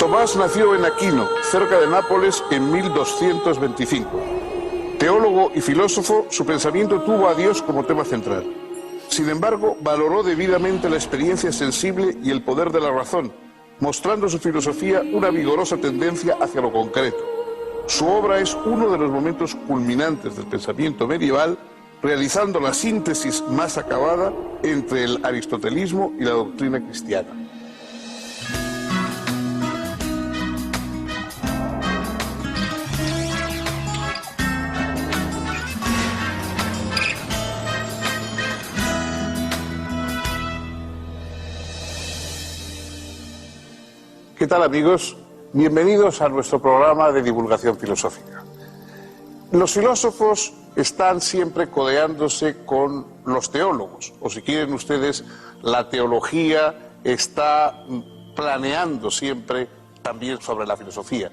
Tomás nació en Aquino, cerca de Nápoles, en 1225. Teólogo y filósofo, su pensamiento tuvo a Dios como tema central. Sin embargo, valoró debidamente la experiencia sensible y el poder de la razón, mostrando en su filosofía una vigorosa tendencia hacia lo concreto. Su obra es uno de los momentos culminantes del pensamiento medieval, realizando la síntesis más acabada entre el aristotelismo y la doctrina cristiana. ¿Qué tal, amigos? Bienvenidos a nuestro programa de divulgación filosófica. Los filósofos están siempre codeándose con los teólogos, o si quieren ustedes, la teología está planeando siempre también sobre la filosofía.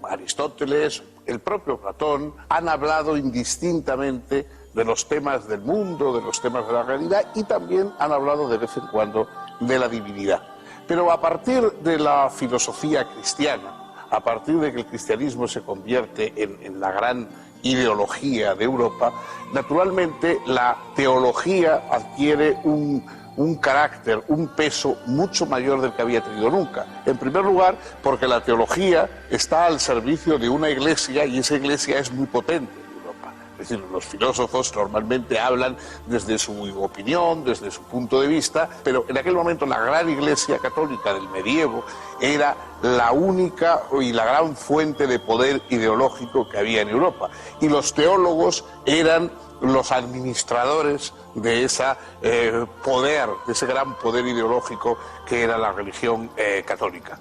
Aristóteles, el propio Platón, han hablado indistintamente de los temas del mundo, de los temas de la realidad, y también han hablado de vez en cuando de la divinidad. Pero a partir de la filosofía cristiana, a partir de que el cristianismo se convierte en la gran ideología de Europa, naturalmente la teología adquiere un carácter, un peso mucho mayor del que había tenido nunca. En primer lugar, porque la teología está al servicio de una iglesia y esa iglesia es muy potente. Es decir, los filósofos normalmente hablan desde su opinión, desde su punto de vista, pero en aquel momento la gran iglesia católica del medievo era la única y la gran fuente de poder ideológico que había en Europa. Y los teólogos eran los administradores de ese poder, de ese gran poder ideológico que era la religión católica.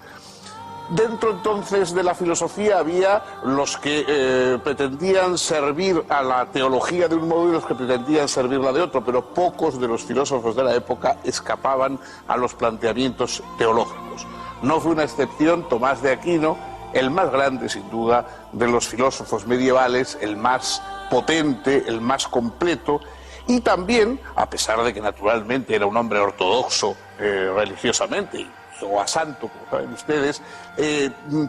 Dentro entonces de la filosofía había los que pretendían servir a la teología de un modo y los que pretendían servirla de otro, pero pocos de los filósofos de la época escapaban a los planteamientos teológicos. No fue una excepción Tomás de Aquino, el más grande sin duda de los filósofos medievales, el más potente, el más completo, y también, a pesar de que naturalmente era un hombre ortodoxo religiosamente, o a santo, como saben ustedes,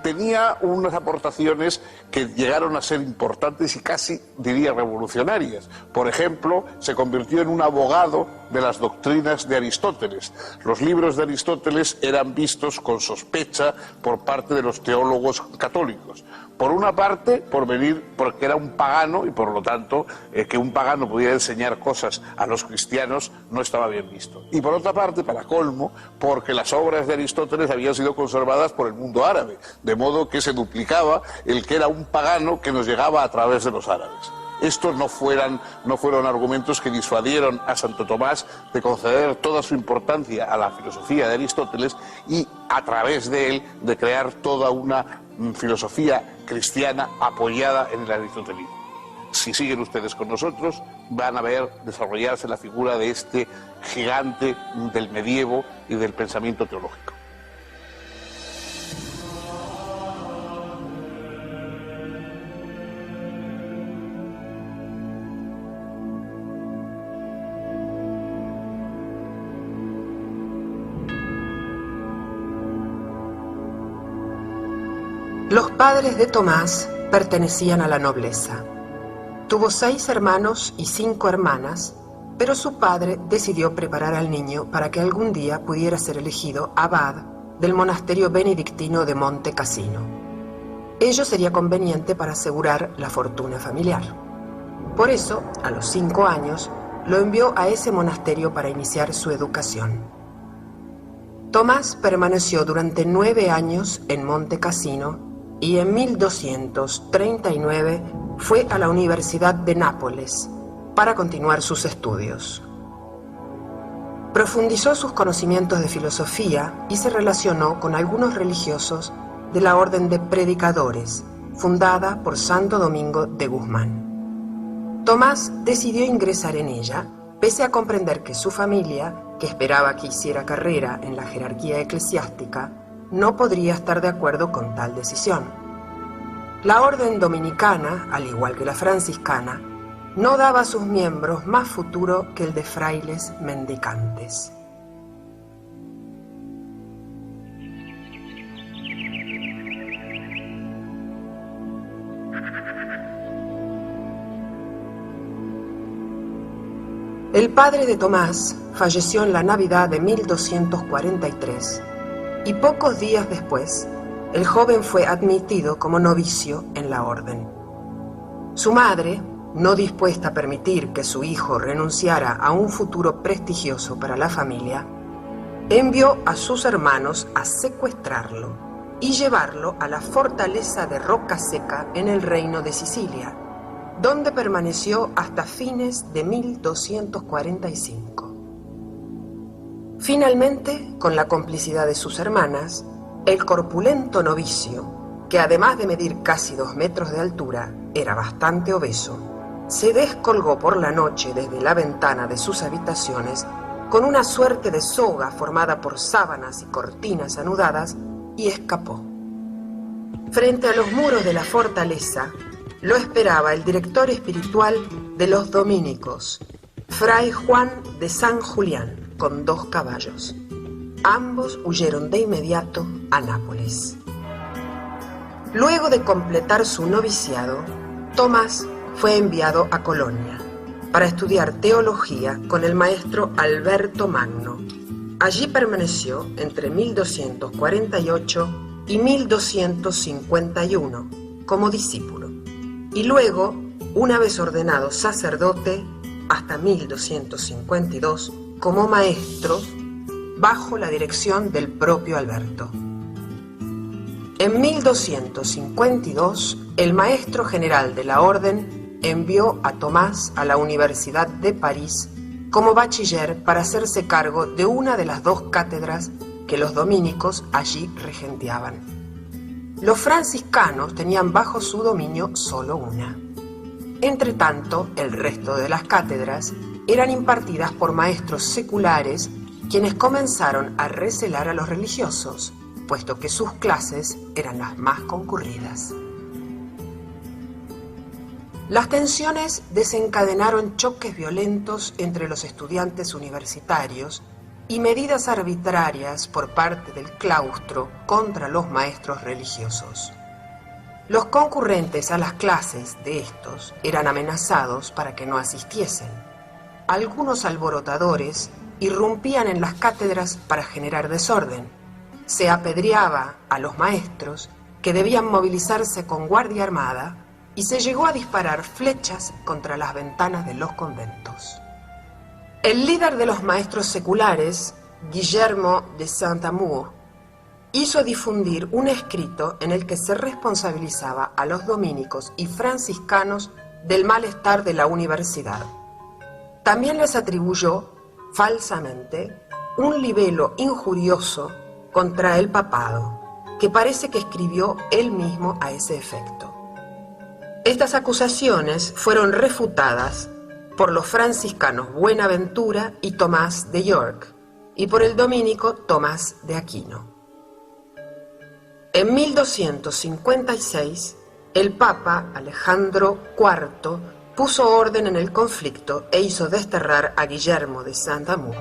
tenía unas aportaciones que llegaron a ser importantes y casi, diría, revolucionarias. Por ejemplo, se convirtió en un abogado de las doctrinas de Aristóteles. Los libros de Aristóteles eran vistos con sospecha por parte de los teólogos católicos. Por una parte, porque era un pagano y por lo tanto que un pagano pudiera enseñar cosas a los cristianos no estaba bien visto. Y por otra parte, para colmo, porque las obras de Aristóteles habían sido conservadas por el mundo árabe, de modo que se duplicaba el que era un pagano que nos llegaba a través de los árabes. Estos no fueron argumentos que disuadieron a Santo Tomás de conceder toda su importancia a la filosofía de Aristóteles y a través de él de crear toda una filosofía cristiana apoyada en el aristotelismo. Si siguen ustedes con nosotros, van a ver desarrollarse la figura de este gigante del medievo y del pensamiento teológico. Los padres de Tomás pertenecían a la nobleza. Tuvo 6 hermanos y 5 hermanas, pero su padre decidió preparar al niño para que algún día pudiera ser elegido abad del monasterio benedictino de Monte Cassino. Ello sería conveniente para asegurar la fortuna familiar. Por eso, a los 5 años, lo envió a ese monasterio para iniciar su educación. Tomás permaneció durante 9 años en Monte Cassino y en 1239 fue a la Universidad de Nápoles para continuar sus estudios. Profundizó sus conocimientos de filosofía y se relacionó con algunos religiosos de la Orden de Predicadores, fundada por Santo Domingo de Guzmán. Tomás decidió ingresar en ella, pese a comprender que su familia, que esperaba que hiciera carrera en la jerarquía eclesiástica, no podría estar de acuerdo con tal decisión. La orden dominicana, al igual que la franciscana, no daba a sus miembros más futuro que el de frailes mendicantes. El padre de Tomás falleció en la Navidad de 1243 y pocos días después el joven fue admitido como novicio en la orden. Su madre, no dispuesta a permitir que su hijo renunciara a un futuro prestigioso para la familia, envió a sus hermanos a secuestrarlo y llevarlo a la fortaleza de Rocaseca en el reino de Sicilia, donde permaneció hasta fines de 1245. Finalmente, con la complicidad de sus hermanas, el corpulento novicio, que además de medir casi 2 metros de altura, era bastante obeso, se descolgó por la noche desde la ventana de sus habitaciones con una suerte de soga formada por sábanas y cortinas anudadas y escapó. Frente a los muros de la fortaleza lo esperaba el director espiritual de los dominicos, Fray Juan de San Julián, con 2 caballos. Ambos huyeron de inmediato a Nápoles. Luego de completar su noviciado, Tomás fue enviado a Colonia para estudiar teología con el maestro Alberto Magno. Allí permaneció entre 1248 y 1251 como discípulo, y luego, una vez ordenado sacerdote, hasta 1252 como maestro bajo la dirección del propio Alberto. En 1252, el maestro general de la orden envió a Tomás a la Universidad de París como bachiller para hacerse cargo de una de las 2 cátedras que los dominicos allí regenteaban. Los franciscanos tenían bajo su dominio solo una. Entretanto, el resto de las cátedras eran impartidas por maestros seculares, quienes comenzaron a recelar a los religiosos, puesto que sus clases eran las más concurridas. Las tensiones desencadenaron choques violentos entre los estudiantes universitarios y medidas arbitrarias por parte del claustro contra los maestros religiosos. Los concurrentes a las clases de estos eran amenazados para que no asistiesen. Algunos alborotadores irrumpían en las cátedras para generar desorden. Se apedreaba a los maestros, que debían movilizarse con guardia armada, y se llegó a disparar flechas contra las ventanas de los conventos. El líder de los maestros seculares, Guillermo de Saint-Amour, hizo difundir un escrito en el que se responsabilizaba a los dominicos y franciscanos del malestar de la universidad. También les atribuyó, falsamente, un libelo injurioso contra el papado, que parece que escribió él mismo a ese efecto. Estas acusaciones fueron refutadas por los franciscanos Buenaventura y Tomás de York, y por el dominico Tomás de Aquino. En 1256, el Papa Alejandro IV puso orden en el conflicto e hizo desterrar a Guillermo de Saint-Amour.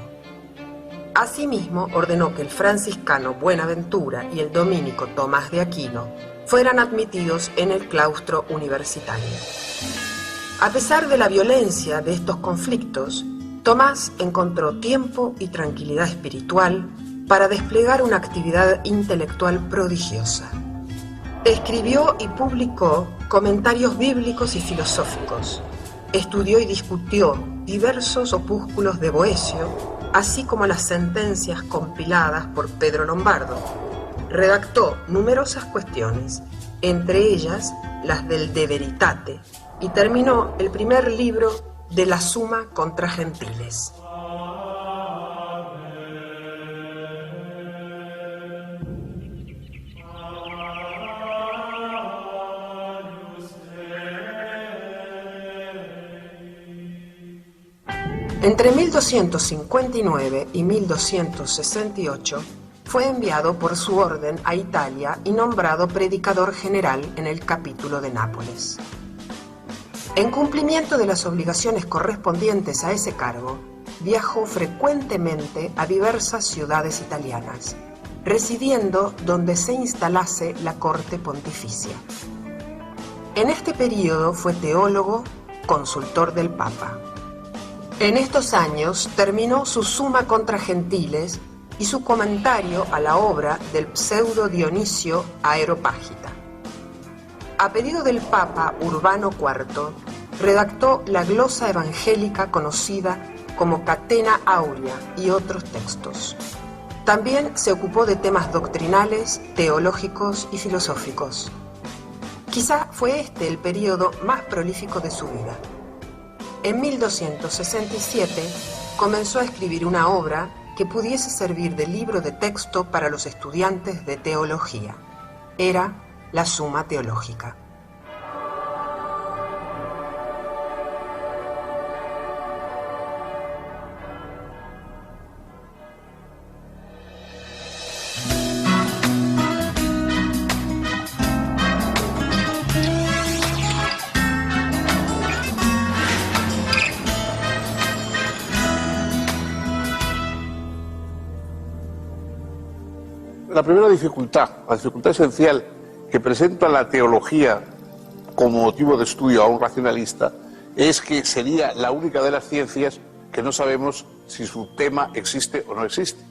Asimismo, ordenó que el franciscano Buenaventura y el dominico Tomás de Aquino fueran admitidos en el claustro universitario. A pesar de la violencia de estos conflictos, Tomás encontró tiempo y tranquilidad espiritual para desplegar una actividad intelectual prodigiosa. Escribió y publicó comentarios bíblicos y filosóficos. Estudió y discutió diversos opúsculos de Boecio, así como las sentencias compiladas por Pedro Lombardo. Redactó numerosas cuestiones, entre ellas las del De Veritate, y terminó el primer libro de la Summa contra Gentiles. Entre 1259 y 1268 fue enviado por su orden a Italia y nombrado predicador general en el capítulo de Nápoles. En cumplimiento de las obligaciones correspondientes a ese cargo, viajó frecuentemente a diversas ciudades italianas, residiendo donde se instalase la corte pontificia. En este período fue teólogo, consultor del Papa. En estos años terminó su Summa contra Gentiles y su comentario a la obra del pseudo Dionisio Areopágita. A pedido del Papa Urbano IV, redactó la glosa evangélica conocida como Catena Aurea y otros textos. También se ocupó de temas doctrinales, teológicos y filosóficos. Quizá fue este el período más prolífico de su vida. En 1267 comenzó a escribir una obra que pudiese servir de libro de texto para los estudiantes de teología. Era la Summa Teológica. La primera dificultad, la dificultad esencial que presenta la teología como motivo de estudio a un racionalista, es que sería la única de las ciencias que no sabemos si su tema existe o no existe.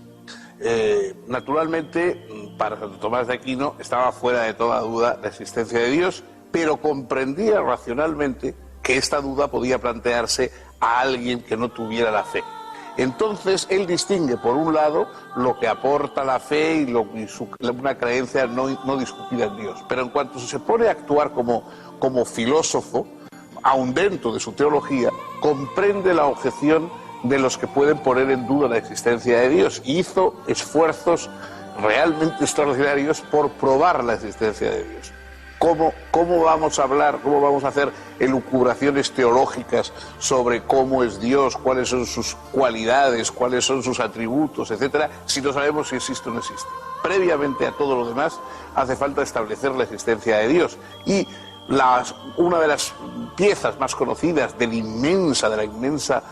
Naturalmente, para Santo Tomás de Aquino estaba fuera de toda duda la existencia de Dios, pero comprendía racionalmente que esta duda podía plantearse a alguien que no tuviera la fe. Entonces él distingue, por un lado, lo que aporta la fe y una creencia no discutida en Dios. Pero en cuanto se pone a actuar como filósofo, aun dentro de su teología, comprende la objeción de los que pueden poner en duda la existencia de Dios. Y hizo esfuerzos realmente extraordinarios por probar la existencia de Dios. ¿Cómo vamos a hablar, cómo vamos a hacer elucubraciones teológicas sobre cómo es Dios, cuáles son sus cualidades, cuáles son sus atributos, etcétera, si no sabemos si existe o no existe? Previamente a todo lo demás, hace falta establecer la existencia de Dios. Y una de las piezas más conocidas de la inmensa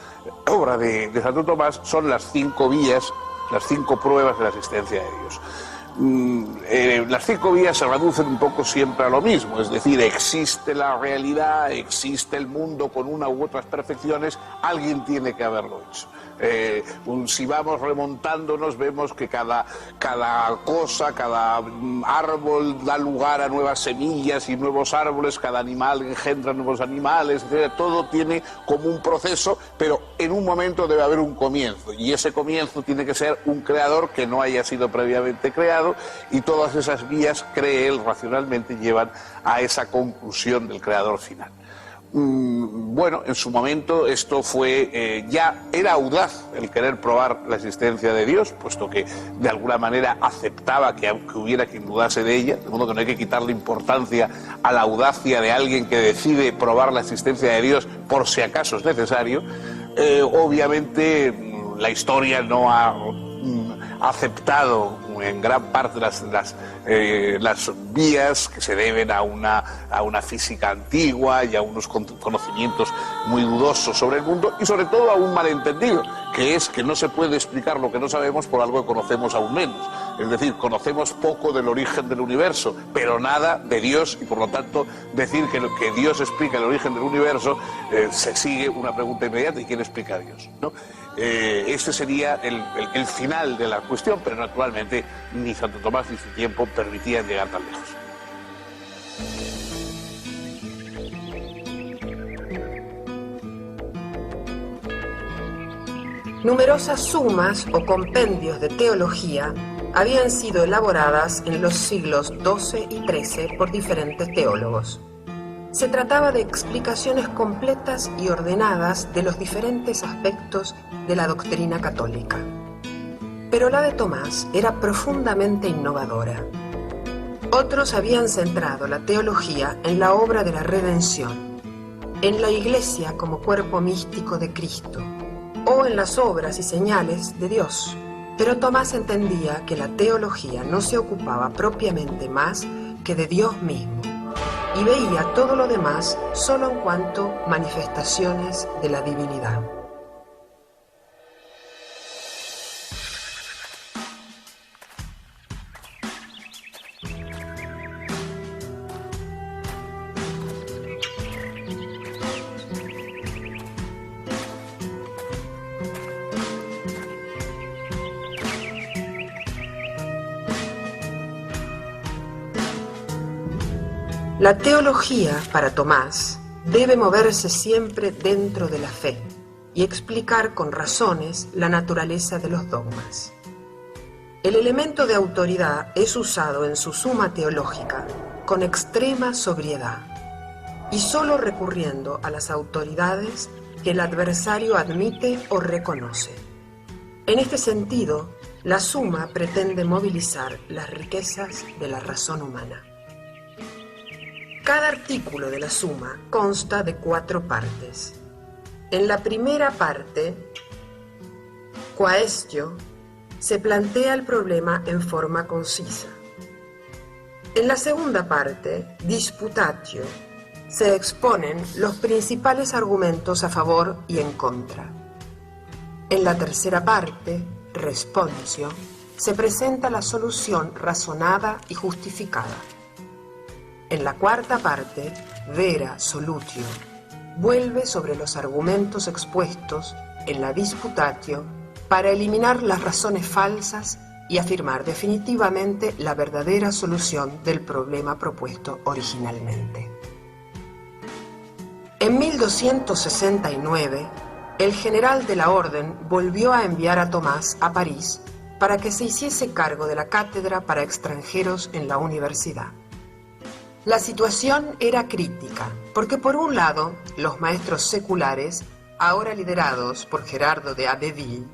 obra de Santo Tomás son las 5 vías, las 5 pruebas de la existencia de Dios. Las 5 vías se reducen un poco siempre a lo mismo, es decir, existe la realidad, existe el mundo con una u otras perfecciones, alguien tiene que haberlo hecho. Si vamos remontándonos, vemos que cada cosa, cada árbol da lugar a nuevas semillas y nuevos árboles, cada animal engendra nuevos animales, etc. Todo tiene como un proceso, pero en un momento debe haber un comienzo, y ese comienzo tiene que ser un creador que no haya sido previamente creado, y todas esas vías, cree él racionalmente, llevan a esa conclusión del creador final. Bueno, en su momento esto fue, ya era audaz el querer probar la existencia de Dios, puesto que de alguna manera aceptaba que hubiera quien dudase de ella, de modo que no hay que quitarle importancia a la audacia de alguien que decide probar la existencia de Dios por si acaso es necesario. Obviamente la historia no ha aceptado en gran parte las vías que se deben a una física antigua y a unos conocimientos muy dudosos sobre el mundo, y sobre todo a un malentendido, que es que no se puede explicar lo que no sabemos por algo que conocemos aún menos. Es decir, conocemos poco del origen del universo, pero nada de Dios, y por lo tanto decir que Dios explica el origen del universo, se sigue una pregunta inmediata: ¿y quién explica a Dios?, ¿no? Este sería el final de la cuestión, pero naturalmente ni Santo Tomás ni su tiempo permitían llegar tan lejos. Numerosas sumas o compendios de teología habían sido elaboradas en los siglos XII y XIII por diferentes teólogos. Se trataba de explicaciones completas y ordenadas de los diferentes aspectos de la doctrina católica. Pero la de Tomás era profundamente innovadora. Otros habían centrado la teología en la obra de la redención, en la Iglesia como cuerpo místico de Cristo, o en las obras y señales de Dios. Pero Tomás entendía que la teología no se ocupaba propiamente más que de Dios mismo, y veía todo lo demás solo en cuanto manifestaciones de la divinidad. La teología, para Tomás, debe moverse siempre dentro de la fe y explicar con razones la naturaleza de los dogmas. El elemento de autoridad es usado en su suma teológica con extrema sobriedad y solo recurriendo a las autoridades que el adversario admite o reconoce. En este sentido, la suma pretende movilizar las riquezas de la razón humana. Cada artículo de la suma consta de 4 partes. En la primera parte, quaestio, se plantea el problema en forma concisa. En la segunda parte, disputatio, se exponen los principales argumentos a favor y en contra. En la tercera parte, responsio, se presenta la solución razonada y justificada. En la cuarta parte, vera solutio, vuelve sobre los argumentos expuestos en la disputatio para eliminar las razones falsas y afirmar definitivamente la verdadera solución del problema propuesto originalmente. En 1269, el general de la Orden volvió a enviar a Tomás a París para que se hiciese cargo de la cátedra para extranjeros en la universidad. La situación era crítica, porque por un lado, los maestros seculares, ahora liderados por Gerardo de Abbeville,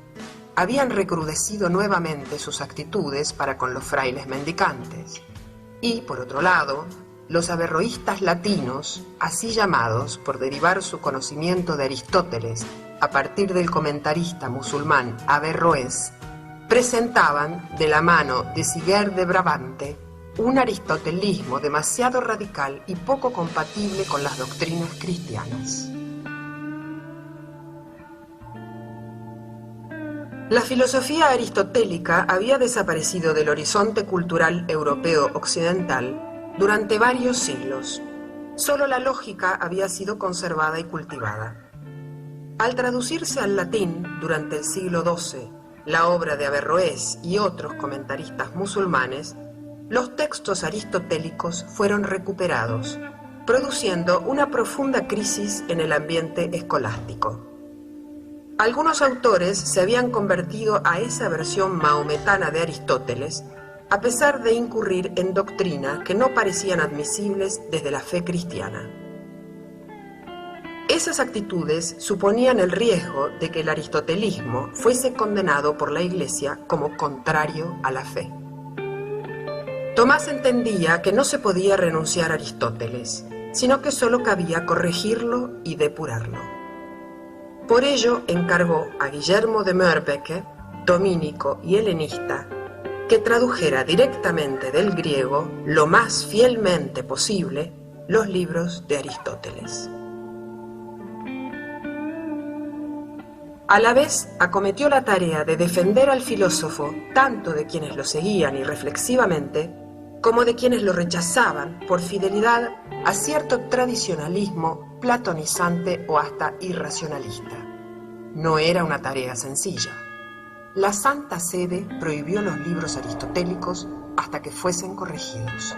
habían recrudecido nuevamente sus actitudes para con los frailes mendicantes, y por otro lado, los averroístas latinos, así llamados por derivar su conocimiento de Aristóteles a partir del comentarista musulmán Averroés, presentaban, de la mano de Siguer de Brabante, un aristotelismo demasiado radical y poco compatible con las doctrinas cristianas. La filosofía aristotélica había desaparecido del horizonte cultural europeo occidental durante varios siglos. Solo la lógica había sido conservada y cultivada. Al traducirse al latín durante el siglo XII la obra de Averroés y otros comentaristas musulmanes, los textos aristotélicos fueron recuperados, produciendo una profunda crisis en el ambiente escolástico. Algunos autores se habían convertido a esa versión mahometana de Aristóteles, a pesar de incurrir en doctrinas que no parecían admisibles desde la fe cristiana. Esas actitudes suponían el riesgo de que el aristotelismo fuese condenado por la Iglesia como contrario a la fe. Tomás entendía que no se podía renunciar a Aristóteles, sino que solo cabía corregirlo y depurarlo. Por ello encargó a Guillermo de Moerbeke, dominico y helenista, que tradujera directamente del griego, lo más fielmente posible, los libros de Aristóteles. A la vez acometió la tarea de defender al filósofo tanto de quienes lo seguían irreflexivamente como de quienes lo rechazaban por fidelidad a cierto tradicionalismo platonizante o hasta irracionalista. No era una tarea sencilla. La Santa Sede prohibió los libros aristotélicos hasta que fuesen corregidos.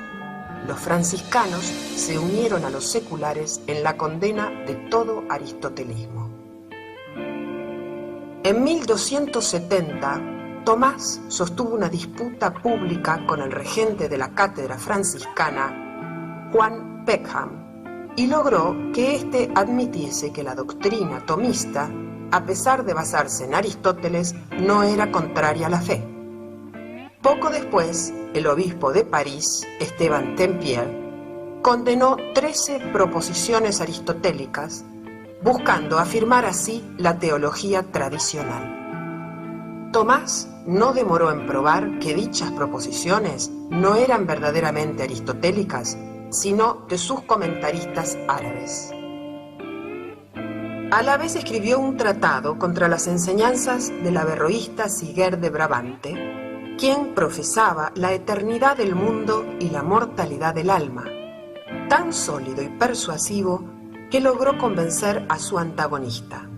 Los franciscanos se unieron a los seculares en la condena de todo aristotelismo. En 1270, Tomás sostuvo una disputa pública con el regente de la cátedra franciscana, Juan Peckham, y logró que éste admitiese que la doctrina tomista, a pesar de basarse en Aristóteles, no era contraria a la fe. Poco después, el obispo de París, Esteban Tempier, condenó 13 proposiciones aristotélicas, buscando afirmar así la teología tradicional. Tomás no demoró en probar que dichas proposiciones no eran verdaderamente aristotélicas, sino de sus comentaristas árabes. A la vez escribió un tratado contra las enseñanzas del averroísta Siguer de Brabante, quien profesaba la eternidad del mundo y la mortalidad del alma, tan sólido y persuasivo que logró convencer a su antagonista.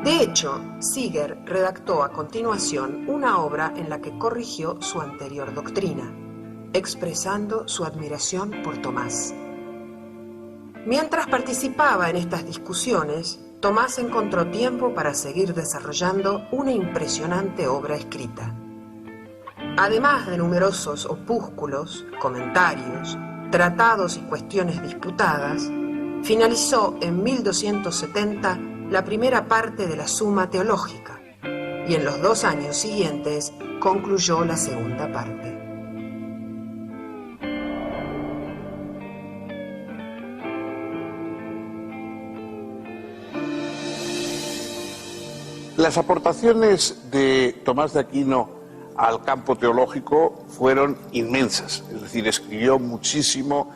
De hecho, Siger redactó a continuación una obra en la que corrigió su anterior doctrina, expresando su admiración por Tomás. Mientras participaba en estas discusiones, Tomás encontró tiempo para seguir desarrollando una impresionante obra escrita. Además de numerosos opúsculos, comentarios, tratados y cuestiones disputadas, finalizó en 1270 la primera parte de la Suma Teológica y en los 2 años siguientes concluyó la segunda parte. Las aportaciones de Tomás de Aquino al campo teológico fueron inmensas, es decir, escribió muchísimo,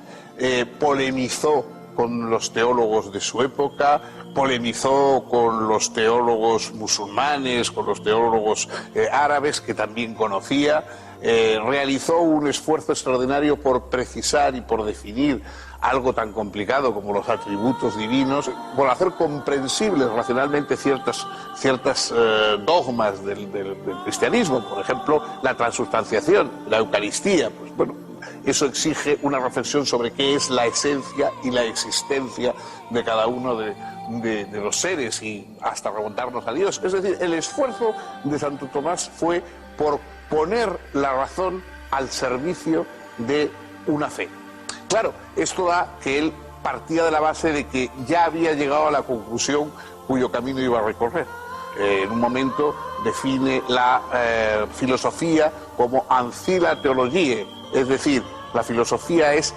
polemizó con los teólogos de su época, polemizó con los teólogos musulmanes, con los teólogos árabes que también conocía, realizó un esfuerzo extraordinario por precisar y por definir algo tan complicado como los atributos divinos, por hacer comprensibles racionalmente ciertas dogmas del cristianismo, por ejemplo, la transubstanciación, la Eucaristía. Pues bueno, eso exige una reflexión sobre qué es la esencia y la existencia de cada uno de los seres y hasta remontarnos a Dios. Es decir, el esfuerzo de Santo Tomás fue por poner la razón al servicio de una fe. Claro, esto da que él partía de la base de que ya había llegado a la conclusión cuyo camino iba a recorrer. En un momento define la filosofía como ancilla teologiae, es decir, la filosofía es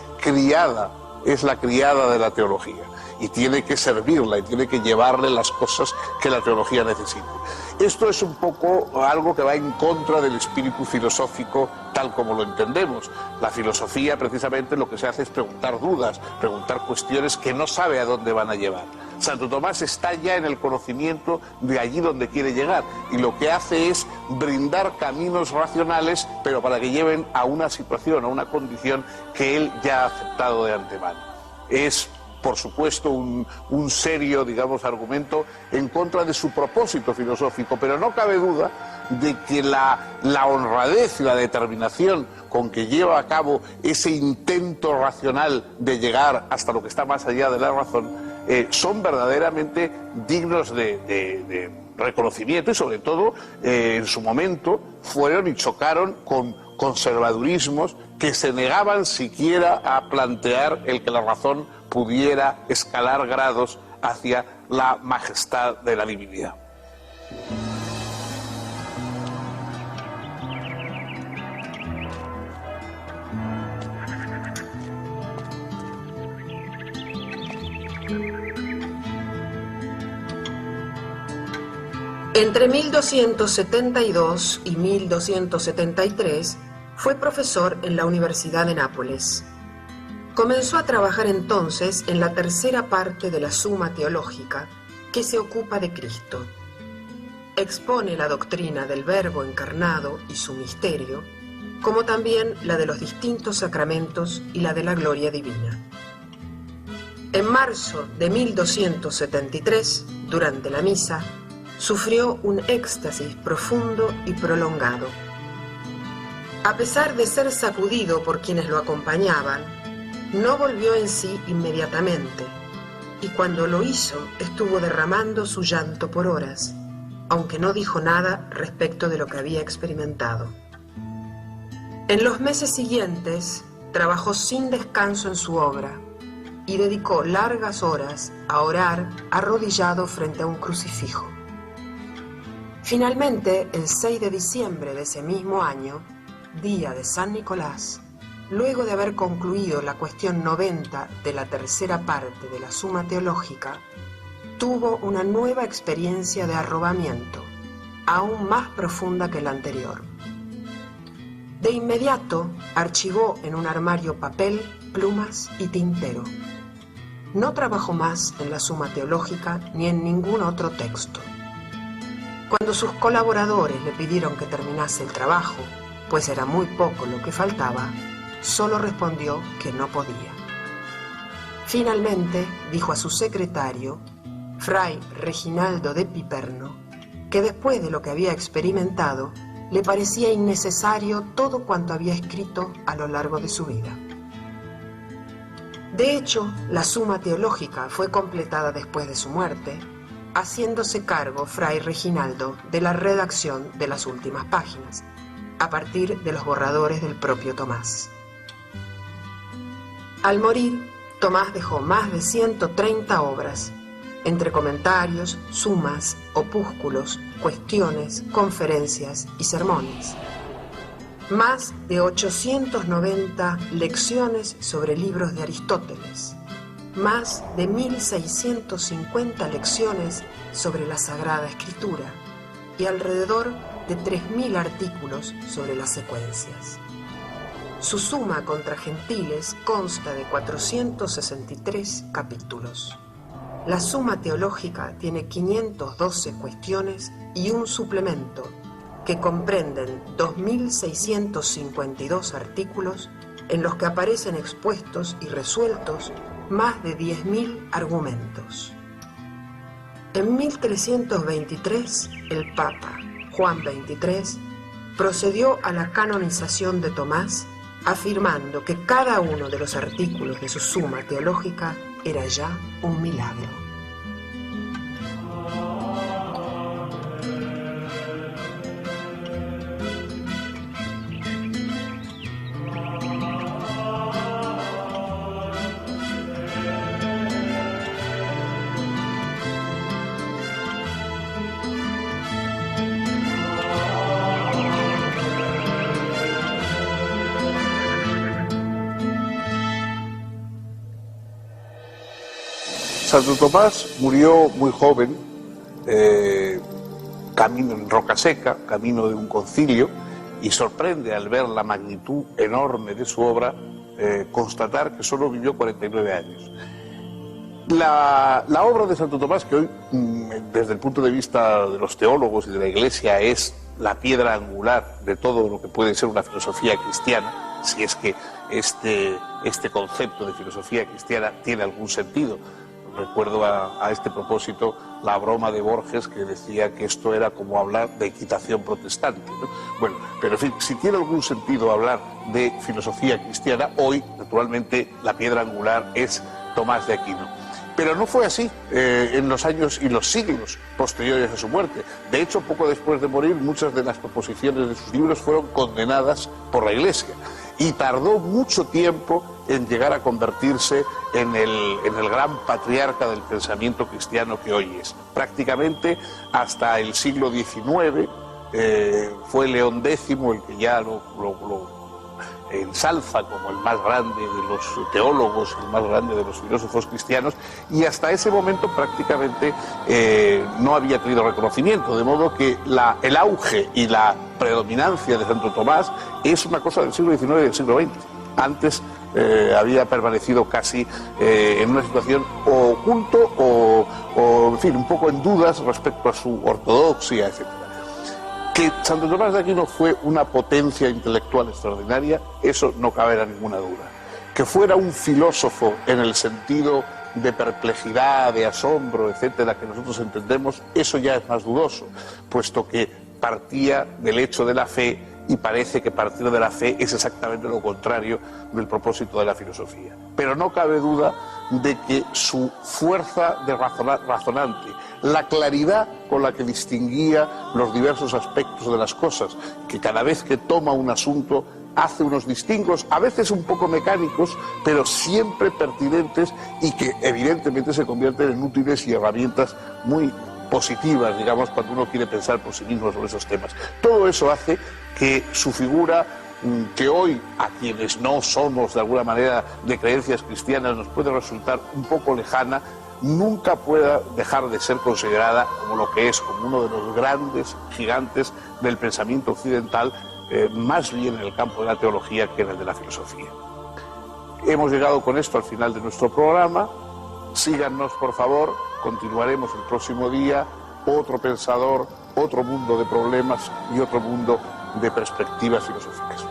la criada de la teología y tiene que servirla y tiene que llevarle las cosas que la teología necesite. Esto es un poco algo que va en contra del espíritu filosófico tal como lo entendemos. La filosofía precisamente lo que se hace es preguntar dudas, preguntar cuestiones que no sabe a dónde van a llevar. Santo Tomás está ya en el conocimiento de allí donde quiere llegar y lo que hace es brindar caminos racionales, pero para que lleven a una situación, a una condición que él ya ha aceptado de antemano. Es, por supuesto, un serio, digamos, argumento en contra de su propósito filosófico, pero no cabe duda de que la honradez y la determinación con que lleva a cabo ese intento racional de llegar hasta lo que está más allá de la razón son verdaderamente dignos de reconocimiento y sobre todo en su momento fueron y chocaron con conservadurismos que se negaban siquiera a plantear el que la razón pudiera escalar grados hacia la majestad de la divinidad. Entre 1272 y 1273 fue profesor en la Universidad de Nápoles. Comenzó a trabajar entonces en la tercera parte de la Suma Teológica, que se ocupa de Cristo. Expone la doctrina del Verbo encarnado y su misterio, como también la de los distintos sacramentos y la de la gloria divina. En marzo de 1273, durante la misa, sufrió un éxtasis profundo y prolongado. A pesar de ser sacudido por quienes lo acompañaban, no volvió en sí inmediatamente, y cuando lo hizo estuvo derramando su llanto por horas, aunque no dijo nada respecto de lo que había experimentado. En los meses siguientes trabajó sin descanso en su obra y dedicó largas horas a orar arrodillado frente a un crucifijo. Finalmente, el 6 de diciembre de ese mismo año, día de San Nicolás, luego de haber concluido la cuestión 90 de la tercera parte de la Suma Teológica, tuvo una nueva experiencia de arrobamiento, aún más profunda que la anterior. De inmediato archivó en un armario papel, plumas y tintero. No trabajó más en la Suma Teológica ni en ningún otro texto. Cuando sus colaboradores le pidieron que terminase el trabajo, pues era muy poco lo que faltaba, solo respondió que no podía. Finalmente dijo a su secretario, Fray Reginaldo de Piperno, que después de lo que había experimentado, le parecía innecesario todo cuanto había escrito a lo largo de su vida. De hecho, la Suma Teológica fue completada después de su muerte, haciéndose cargo Fray Reginaldo de la redacción de las últimas páginas, a partir de los borradores del propio Tomás. Al morir, Tomás dejó más de 130 obras, entre comentarios, sumas, opúsculos, cuestiones, conferencias y sermones. Más de 890 lecciones sobre libros de Aristóteles, más de 1650 lecciones sobre la Sagrada Escritura y alrededor de 3000 artículos sobre las secuencias. Su Suma contra Gentiles consta de 463 capítulos. La Suma Teológica tiene 512 cuestiones y un suplemento que comprenden 2652 artículos en los que aparecen expuestos y resueltos más de 10.000 argumentos. En 1323, el Papa Juan XXIII procedió a la canonización de Tomás, afirmando que cada uno de los artículos de su Suma Teológica era ya un milagro. Santo Tomás murió muy joven, camino en Roca Seca, camino de un concilio, y sorprende al ver la magnitud enorme de su obra constatar que solo vivió 49 años. La obra de Santo Tomás, que hoy, desde el punto de vista de los teólogos y de la Iglesia, es la piedra angular de todo lo que puede ser una filosofía cristiana, si es que este concepto de filosofía cristiana tiene algún sentido. Recuerdo a este propósito la broma de Borges, que decía que esto era como hablar de equitación protestante, ¿no? Bueno, pero en fin, si tiene algún sentido hablar de filosofía cristiana, hoy, naturalmente, la piedra angular es Tomás de Aquino. Pero no fue así en los años y los siglos posteriores a su muerte. De hecho, poco después de morir, muchas de las proposiciones de sus libros fueron condenadas por la Iglesia. Y tardó mucho tiempo en llegar a convertirse en el gran patriarca del pensamiento cristiano que hoy es. Prácticamente hasta el siglo XIX fue León X el que ya lo ensalza como el más grande de los teólogos, el más grande de los filósofos cristianos, y hasta ese momento prácticamente no había tenido reconocimiento, de modo que el auge y la predominancia de Santo Tomás es una cosa del siglo XIX y del siglo XX. Antes había permanecido casi en una situación o oculto o, en fin, un poco en dudas respecto a su ortodoxia, etc. Que Santo Tomás de Aquino fue una potencia intelectual extraordinaria, eso no cabe ninguna duda. Que fuera un filósofo en el sentido de perplejidad, de asombro, etcétera, que nosotros entendemos, eso ya es más dudoso, puesto que partía del hecho de la fe, y parece que partir de la fe es exactamente lo contrario del propósito de la filosofía. Pero no cabe duda de que su fuerza de razonante, la claridad con la que distinguía los diversos aspectos de las cosas, que cada vez que toma un asunto hace unos distingos, a veces un poco mecánicos, pero siempre pertinentes y que evidentemente se convierten en útiles y herramientas muy positivas, digamos, cuando uno quiere pensar por sí mismo sobre esos temas. Todo eso hace que su figura, que hoy a quienes no somos de alguna manera de creencias cristianas nos puede resultar un poco lejana, nunca pueda dejar de ser considerada como lo que es, como uno de los grandes gigantes del pensamiento occidental, más bien en el campo de la teología que en el de la filosofía. Hemos llegado con esto al final de nuestro programa. Síganos, por favor, continuaremos el próximo día, otro pensador, otro mundo de problemas y otro mundo de perspectivas filosóficas.